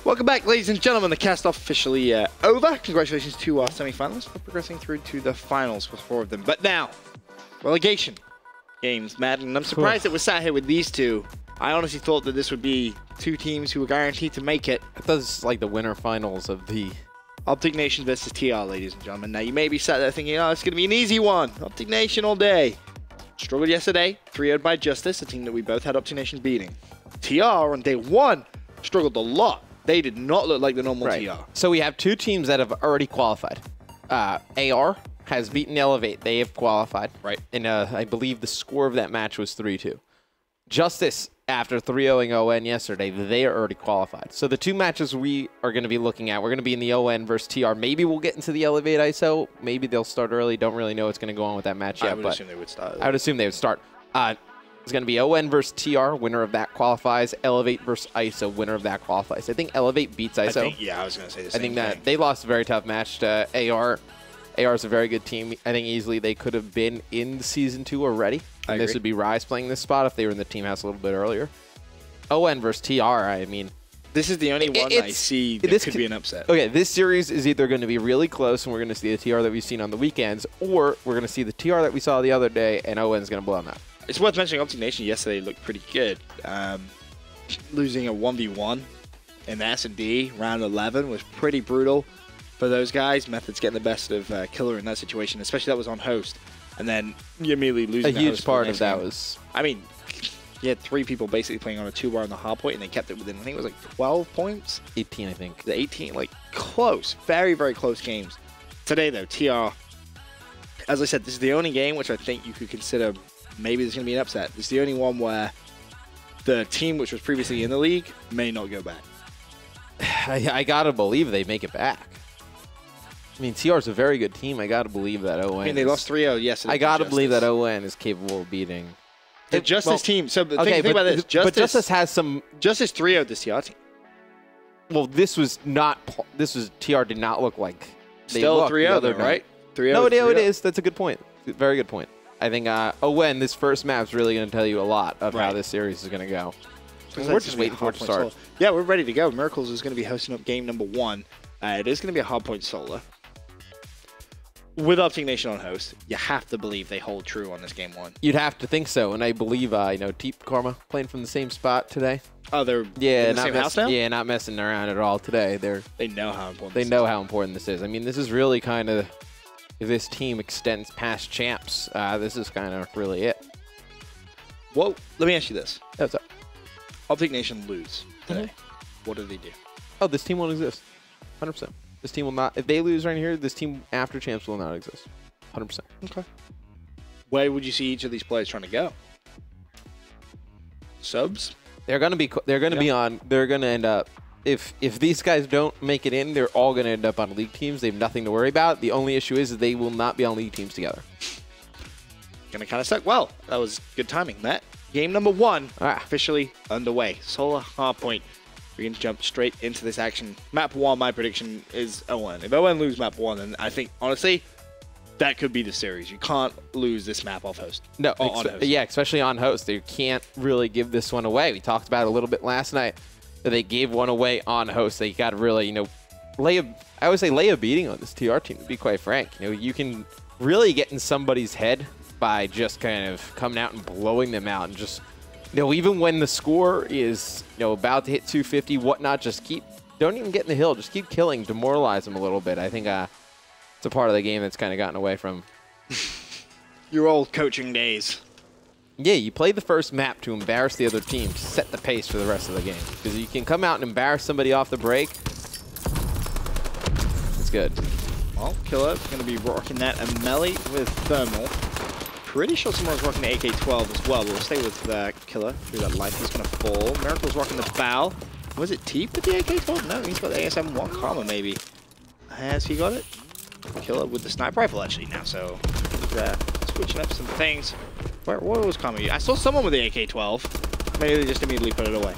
Welcome back, ladies and gentlemen. The cast off officially over. Congratulations to our semi-finalists for progressing through to the finals with 4 of them. But now, relegation games, Matt, and I'm surprised that we're sat here with these two. I honestly thought that this would be 2 teams who were guaranteed to make it. I thought this was like the winter finals of the OpTic Nation versus TR, ladies and gentlemen. Now, you may be sat there thinking, oh, it's going to be an easy one. OpTic Nation all day. Struggled yesterday, 3-0'd by Justice, a team that we both had OpTic Nation beating. TR on day 1 struggled a lot. They did not look like the normal TR. So we have 2 teams that have already qualified. AR has beaten Elevate. They have qualified. Right. And I believe the score of that match was 3-2. Justice, after 3-0ing ON yesterday, they are already qualified. So the 2 matches we are going to be looking at, we're going to be in the ON versus TR. Maybe we'll get into the Elevate ISO. Maybe they'll start early. Don't really know what's going to go on with that match yet. I would assume they would start. I would assume they would start. It's going to be ON versus TR. Winner of that qualifies. Elevate versus ISO. Winner of that qualifies. I think Elevate beats ISO. I was going to say the same thing. That they lost a very tough match to AR. AR is a very good team. I think easily they could have been in Season 2 already. And this would be Rise playing this spot if they were in the team house a little bit earlier. ON versus TR, I mean... This is the only one I see that could be an upset. Okay, this series is either going to be really close and we're going to see the TR that we've seen on the weekends, or we're going to see the TR that we saw the other day and ON is going to blow them out. It's worth mentioning OpTic Nation yesterday looked pretty good. Losing a 1v1 in the S&D round 11 was pretty brutal for those guys. Method's getting the best of Killer in that situation, especially that was on host. And then you immediately losing a huge part of that was... I mean, you had 3 people basically playing on a 2-bar on the hard point, and they kept it within, I think it was like 12 points? 18, I think. The 18, like close. Very, very close games. Today, though, TR, as I said, this is the only game which I think you could consider maybe there's going to be an upset. It's the only one where the team which was previously in the league may not go back. I got to believe they make it back. I mean, TR is a very good team. I got to believe that ON. I mean, they lost 3-0 yesterday. I got to believe that ON is capable of beating the Justice team. So think about this. But Justice has some... Justice 3-0'd this TR team. Well, this was not... This was... TR did not look like... Still 3-0 though, right? 3-0. No, it is. That's a good point. Very good point. I think ON, this first map is really going to tell you a lot of how this series is going to go. We're just waiting for it to start. Yeah, we're ready to go. Miracles is going to be hosting up game number 1. It is going to be a hardpoint solo. With OpTic Nation on host, you have to believe they hold true on this game 1. You'd have to think so, and I believe Teep Karma playing from the same spot today. Oh, they're in the same house now? Yeah, not messing around at all today. They know how important. They know how important this is. I mean, this is really kind of... If this team extends past champs, this is kind of really it. Well, let me ask you this. What's up? OpTic Nation lose today. What do they do? Oh, this team won't exist. 100%. This team will not... If they lose right here, this team after champs will not exist. 100%. Okay. Where would you see each of these players trying to go? Subs? They're going to be... They're going to be on... They're going to end up... If these guys don't make it in, they're all going to end up on league teams. They have nothing to worry about. The only issue is that they will not be on league teams together. Going to kind of suck. Well, that was good timing, Matt. Game number 1 officially underway. Solar hardpoint. We're going to jump straight into this action. Map 1, my prediction is ON. If ON lose map 1, then I think, honestly, that could be the series. You can't lose this map off host. No, on host. Yeah, especially on host. They can't really give this one away. We talked about it a little bit last night. They gave one away on host. They got to really, I always say lay a beating on this TR team, to be quite frank. You can really get in somebody's head by just kind of coming out and blowing them out and just, even when the score is, about to hit 250, whatnot, just don't even get in the hill. Just keep killing, demoralize them a little bit. I think it's a part of the game that's kind of gotten away from your old coaching days. Yeah, you play the first map to embarrass the other team to set the pace for the rest of the game. Because you can come out and embarrass somebody off the break. It's good. Well, Killer's going to be rocking that MLG with Thermal. Pretty sure someone's rocking the AK-12 as well. We'll stay with Killer through that life. He's going to fall. Miracle's rocking the bow. Was it Teep with the AK-12? No, he's got the ASM-1 Karma maybe. Has he got it? Killer with the sniper rifle actually now, so he's switching up some things. What was Karma? I saw someone with the AK-12. Maybe they just immediately put it away.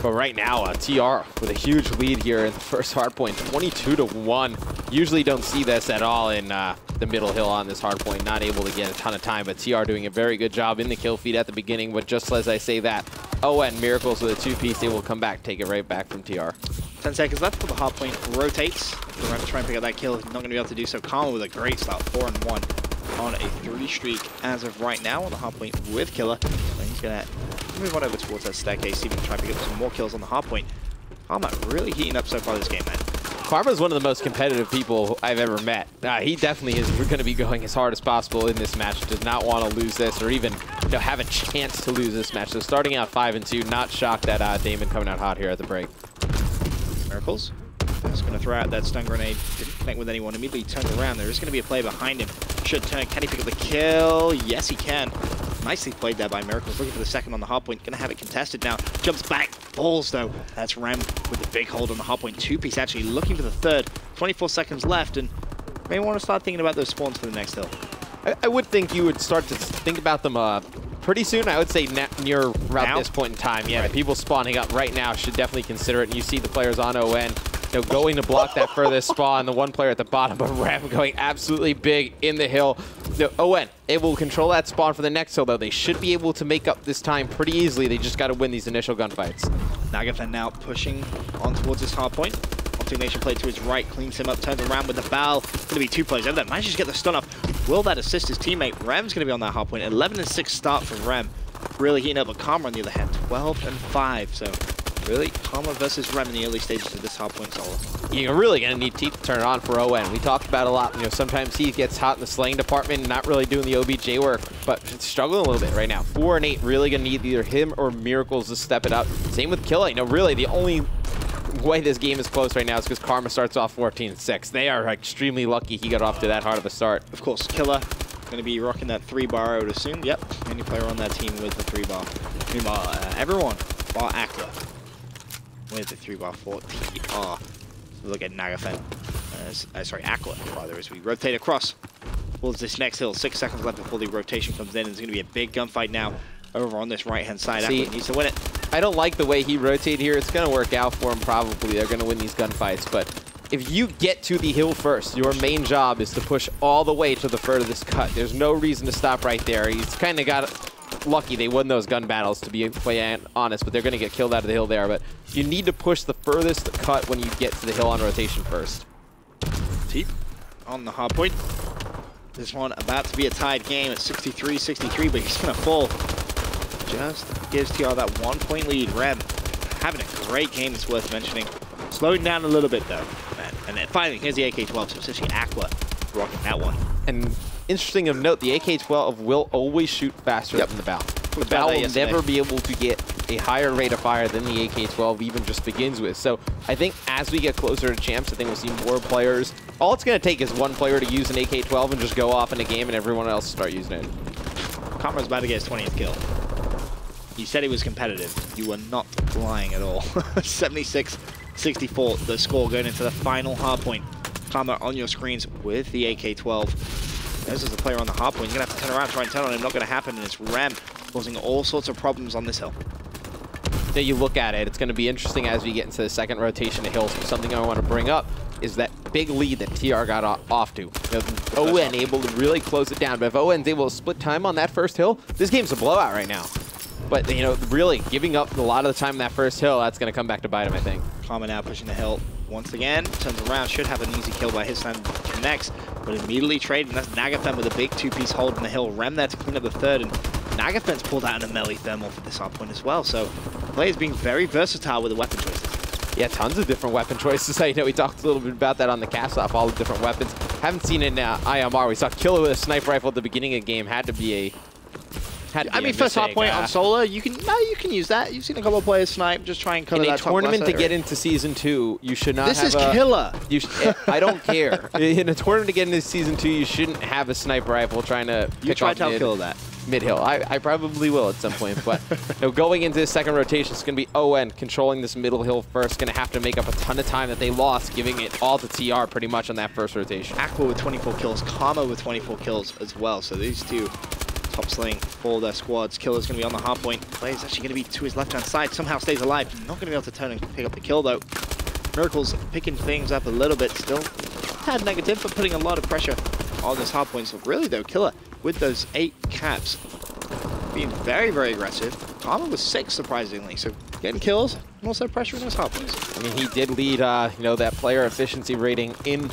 But right now, TR with a huge lead here in the first hardpoint, 22-1. Usually don't see this at all in the middle hill on this hardpoint. Not able to get a ton of time, but TR doing a very good job in the kill feed at the beginning. But just as I say that, ON Miracles with a 2-piece, they will come back, take it right back from TR. 10 seconds left for the hardpoint rotates. We're going to try and pick up that kill. Not going to be able to do so. Karma with a great start, 4-1 on a 3 streak as of right now on the hardpoint with Killer. So he's going to move on over towards that staircase, see if he can try and pick up some more kills on the hardpoint. Karma really heating up so far this game, man. Karma's one of the most competitive people I've ever met. He definitely is going to be going as hard as possible in this match. Does not want to lose this or even have a chance to lose this match. So starting out 5-2, not shocked that Damon coming out hot here at the break. Miracles. Just going to throw out that stun grenade. Didn't connect with anyone. Immediately turns around. There is going to be a player behind him. Should turn. Can he pick up the kill? Yes, he can. Nicely played there by Miracles. Looking for the second on the hardpoint. Going to have it contested now. Jumps back. Falls, though. That's Rem with the big hold on the hardpoint. 2-piece actually looking for the third. 24 seconds left. And may want to start thinking about those spawns for the next hill. I would think you would start to think about them pretty soon. I would say near around this point in time. Yeah, right. The people spawning up right now should definitely consider it. And you see the players on ON going to block that furthest spawn. The one player at the bottom of Rem going absolutely big in the hill. ON able to control that spawn for the next hill, though. They should be able to make up this time pretty easily. They just got to win these initial gunfights. Nagafen now pushing on towards this hardpoint. OpTic Nation played to his right, cleans him up, turns around with the bow. Going to be 2 players over there. Manages to get the stun off. Will that assist his teammate? Rem's going to be on that hardpoint. 11-6 start for Rem. Really heating up, but Karma on the other hand, 12-5. So really, Karma versus Rem in the early stages of this hardpoint solo. You're really going to need Teeth to turn it on for ON. We talked about a lot. Sometimes Teeth gets hot in the slaying department, not really doing the OBJ work, but struggling a little bit right now. 4 and 8, really going to need either him or Miracles to step it up. Same with Killa. Really, the only way this game is close right now is because Karma starts off 14-6. They are extremely lucky he got off to that hard of a start. Of course, Killa going to be rocking that 3-bar, I would assume. Yep, any player on that team with the 3-bar. Meanwhile, everyone bar Aqua with the 3-bar 4 TR. Look at Nagafen. Sorry, Aqua, rather, as we rotate across towards this next hill. 6 seconds left before the rotation comes in. It's going to be a big gunfight now over on this right-hand side. See, Aqua needs to win it. I don't like the way he rotated here. It's going to work out for him probably. They're going to win these gunfights. But if you get to the hill first, your main job is to push all the way to the furthest cut. There's no reason to stop right there. He's kind of got lucky they won those gun battles, to be quite honest, but they're going to get killed out of the hill there. But you need to push the furthest cut when you get to the hill on rotation first. Teeth on the hard point. This one about to be a tied game at 63-63, but he's going to fall. Just gives TR that 1-point lead. Rem having a great game, it's worth mentioning. Slowing down a little bit, though. And then finally, here's the AK-12, so essentially Aqua rocking that one. And interesting of note, the AK-12 will always shoot faster than the bow. The bow will never be able to get a higher rate of fire than the AK-12 even just begins with. So I think as we get closer to champs, I think we'll see more players. All it's going to take is one player to use an AK-12 and just go off in a game and everyone else start using it. Karma's about to get his 20th kill. You said he was competitive. You were not lying at all. 76-64, the score going into the final hardpoint. Karma on your screens with the AK-12. There's the player on the hardpoint. You're going to have to turn around, try and turn on him. Not going to happen, and it's Rem causing all sorts of problems on this hill. Now you look at it, it's going to be interesting as we get into the second rotation of hills. Something I want to bring up is that big lead that TR got off to. ON able to really close it down, but if ON's able to split time on that first hill, this game's a blowout right now. But, really giving up a lot of the time in that first hill, that's going to come back to bite him, I think. Karma now pushing the hill once again. Turns around, should have an easy kill by his time. Connects, but immediately trading. That's Nagafen with a big 2-piece hold in the hill. Rem there to clean up the third, and Nagafen's pulled out an MLG thermal for this hard point as well. So, the player's being very versatile with the weapon choices. Yeah, tons of different weapon choices. I know we talked a little bit about that on the cast-off, all the different weapons. Haven't seen it in IMR. We saw Killer with a sniper rifle at the beginning of the game. Had to be a... I mean, first hard point on solo, you can use that. You've seen a couple of players snipe, just try and cover that. In a tournament to get into Season 2, you should not have This is Killer. I don't care. In a tournament to get into Season 2, you shouldn't have a sniper rifle trying to pick off mid-hill. I probably will at some point, but going into the second rotation, it's going to be ON controlling this middle hill first. Going to have to make up a ton of time that they lost, giving it all to TR pretty much on that first rotation. Aqua with 24 kills, Karma with 24 kills as well. So these two top slaying for their squads. Killer's going to be on the hard point. Player's actually going to be to his left-hand side. Somehow stays alive. Not going to be able to turn and pick up the kill, though. Miracle's picking things up a little bit still. Had negative, but putting a lot of pressure on this hard point. So really, though, Killer, with those 8 caps, being very, very aggressive. Karma was 6, surprisingly. So getting kills and also pressure in those hard points. I mean, he did lead, you know, that player efficiency rating in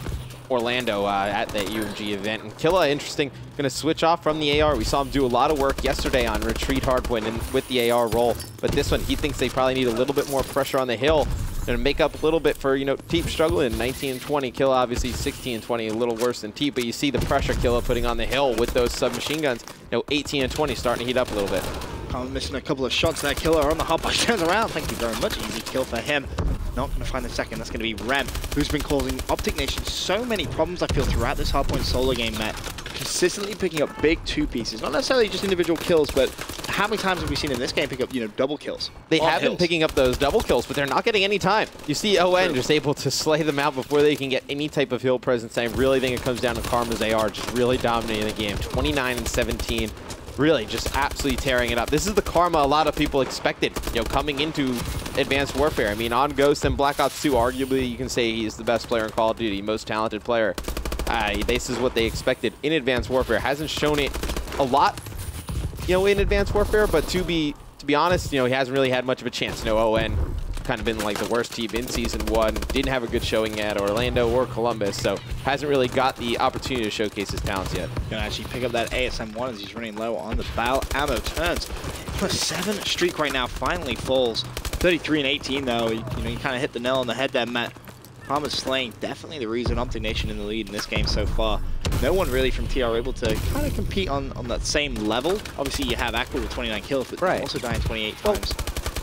Orlando at that UMG event. And Killa, interesting, going to switch off from the AR. We saw him do a lot of work yesterday on retreat hardpoint and with the AR roll. But this one, he thinks they probably need a little bit more pressure on the hill and make up a little bit for, you know, Teep struggling. 19 and 20. Killa obviously 16 and 20, a little worse than Teep. But you see the pressure Killa putting on the hill with those submachine guns. You know, 18 and 20 starting to heat up a little bit. Missing a couple of shots there. Killer on the hop, turns around. Thank you very much. Easy kill for him. Not going to find the second. That's going to be Rem, who's been causing OpTic Nation so many problems, I feel, throughout this hardpoint solo game, Matt. Consistently picking up big 2 pieces. Not necessarily just individual kills, but how many times have we seen in this game pick up, you know, double kills? They have been picking up those double kills, but they're not getting any time. You see ON just able to slay them out before they can get any type of hill presence. I really think it comes down to Karma's AR just really dominating the game. 29 and 17. Really just absolutely tearing it up. This is the Karma a lot of people expected, you know, coming into Advanced Warfare. I mean, on Ghost and Black Ops 2, arguably you can say he's the best player in Call of Duty, most talented player. This is what they expected in Advanced Warfare. Hasn't shown it a lot, you know, in Advanced Warfare, but to be honest, you know, he hasn't really had much of a chance. You know, ON kind of been like the worst team in Season 1. Didn't have a good showing at Orlando or Columbus, so hasn't really got the opportunity to showcase his talents yet. Gonna actually pick up that ASM-1 as he's running low on the barrel. Ammo turns. +7 streak right now finally falls. 33 and 18 though. You know, you kind of hit the nail on the head there, Matt. Karma's slaying definitely the reason OpTic Nation in the lead in this game so far. No one really from TR able to kind of compete on that same level. Obviously, you have Aqua with 29 kills, but also dying 28 times.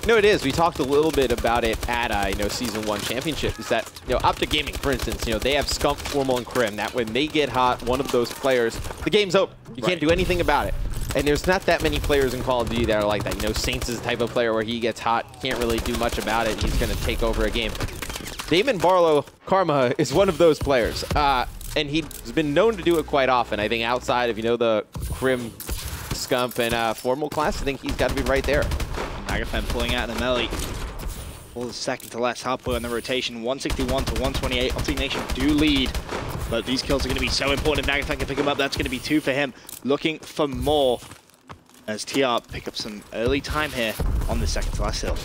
No, it is. We talked a little bit about it at you know, Season 1 Championship. Is that, you know, OpTic Gaming, for instance, you know, they have Scump, Formal, and Crim. That when they get hot, one of those players, the game's over. You can't do anything about it. And there's not that many players in Call of Duty that are like that. You know, Saints is the type of player where he gets hot, can't really do much about it. He's going to take over a game. Damon Barlow, Karma, is one of those players. And he's been known to do it quite often. I think outside of, you know, the Crim, Scump, and Formal class, I think he's got to be right there. Nagafen pulling out an MLG. All the second to last hardpoint on the rotation. 161 to 128. OpTic Nation do lead. But these kills are going to be so important. If Nagafen can pick them up, that's going to be 2 for him. Looking for more as TR pick up some early time here on the second to last hill.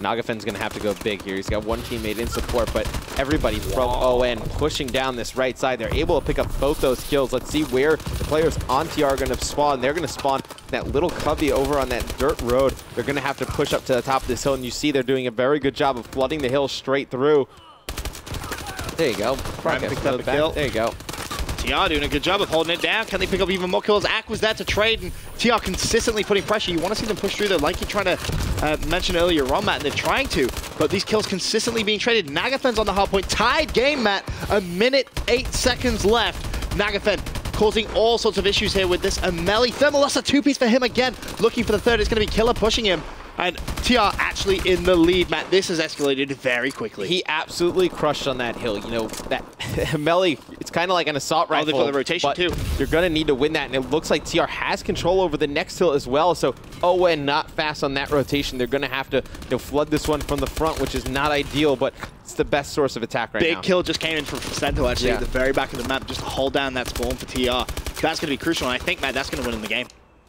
Nagafen's going to have to go big here. He's got one teammate in support, but everybody from ON pushing down this right side. They're able to pick up both those kills. Let's see where the players on TR are going to spawn. They're going to spawn that little cubby over on that dirt road. They're going to have to push up to the top of this hill, and you see they're doing a very good job of flooding the hill straight through. There you go. Picked up a kill. There you go. TR doing a good job of holding it down. Can they pick up even more kills? Ak was there to trade, and TR consistently putting pressure. You want to see them push through there, like you're trying to mention earlier on, Matt, and they're trying to, but these kills consistently being traded. Nagafen's on the hard point. Tied game, Matt. 1:08 seconds left. Nagafen causing all sorts of issues here with this MLG. Thermal lost a 2-piece for him again. Looking for the third. It's going to be Killer pushing him. And TR actually in the lead, Matt. This has escalated very quickly. He absolutely crushed on that hill. You know, that MLG, it's kind of like an assault rifle. They've got the rotation too. You're going to need to win that, and it looks like TR has control over the next hill as well. So, ON not fast on that rotation. They're going to have to, you know, flood this one from the front, which is not ideal, but it's the best source of attack right now. Big kill just came in from Cento, actually, at the very back of the map, just to hold down that spawn for TR. That's going to be crucial, and I think, Matt, that's going to win in the game.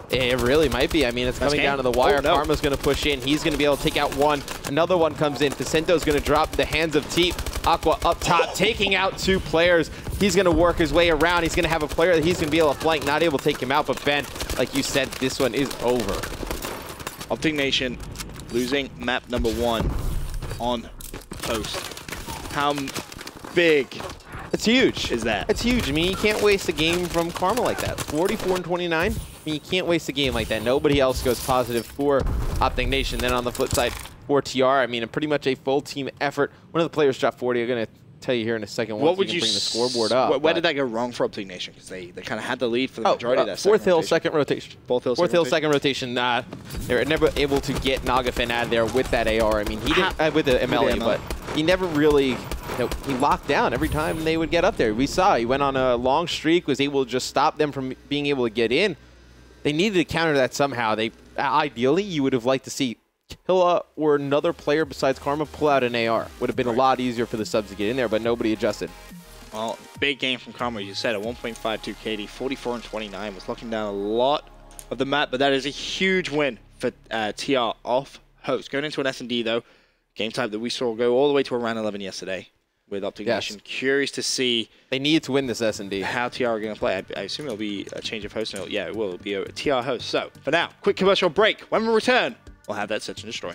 It really might be. I mean, it's coming down to the wire. Karma's going to push in. He's going to be able to take out one. Another one comes in. Ficento's going to drop the hands of Teep. Aqua up top, taking out 2 players. He's going to work his way around. He's going to have a player that he's going to be able to flank, not able to take him out. But Ben, like you said, this one is over. OpTic Nation losing map number 1 on post. How big It's huge. Is that? It's huge. I mean, you can't waste a game from Karma like that. 44 and 29. I mean, you can't waste a game like that. Nobody else goes positive for OpTic Nation. Then on the flip side, for TR, I mean, pretty much a full team effort. One of the players dropped 40. I'm going to tell you here in a second. What would you bring the scoreboard up? Where did that go wrong for OpTic Nation? Because they kind of had the lead for the majority of that. Fourth hill, second rotation. Fourth hill, second rotation. They were never able to get Nagafen out of there with that AR. I mean, he didn't with the MLG, but he never really. He locked down every time they would get up there. We saw he went on a long streak, was able to just stop them from being able to get in. they needed to counter that somehow. They ideally, you would have liked to see Killa or another player besides Karma pull out an AR. Would have been a lot easier for the subs to get in there, but nobody adjusted. Well, big game from Karma, you said, at 1.52 KD, 44 and 29, was locking down a lot of the map, but that is a huge win for TR off host. Going into an S&D, though, game type that we saw go all the way to around 11 yesterday with OpTic Nation. Curious to see... They needed to win this S&D. ...how TR are going to play. I assume it'll be a change of host. Yeah, it will. It'll be a TR host. So, for now, quick commercial break. When we return, we'll have that Search and Destroy.